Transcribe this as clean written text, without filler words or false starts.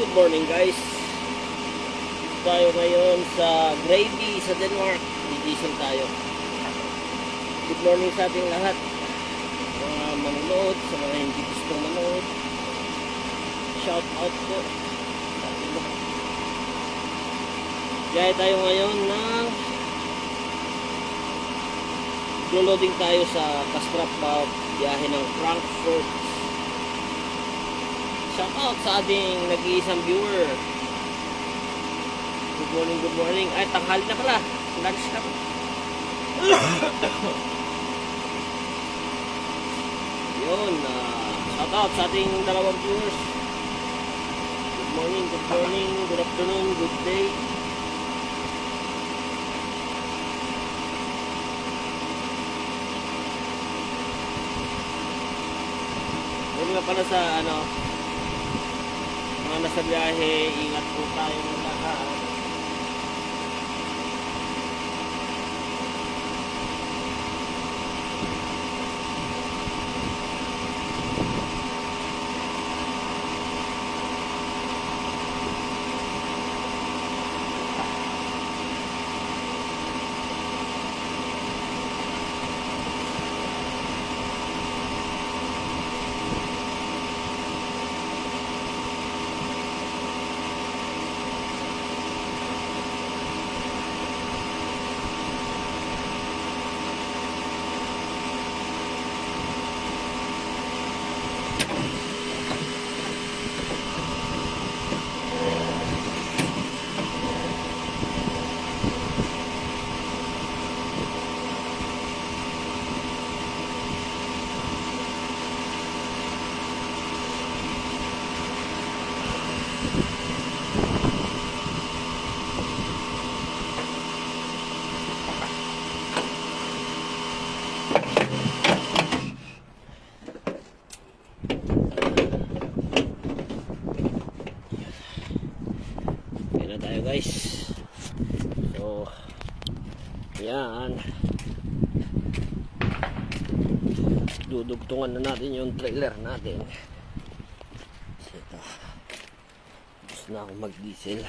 Good morning guys. Tayo ngayon sa Gravy sa Denmark. Gigising tayo. Good morning sa ating lahat. Mga manonood, sa mga hindi gustong manood. Shout out po. Biyahe tayo ngayon ng loading tayo sa Kastrop biyahe ng Frankfurt. Shout out sa ating nag-iisang viewer. Good morning. Ay, tanghali na pala. Lunch na pala. Yun. Shout out sa ating dalawang viewers. Good morning, good afternoon, good day. Yun nga pala sa mga nasa biyahe, ingat po tayong lahat. Tayo guys, so yan, dudugtungan na natin yung trailer natin. So ito, gusto na akong mag diesel.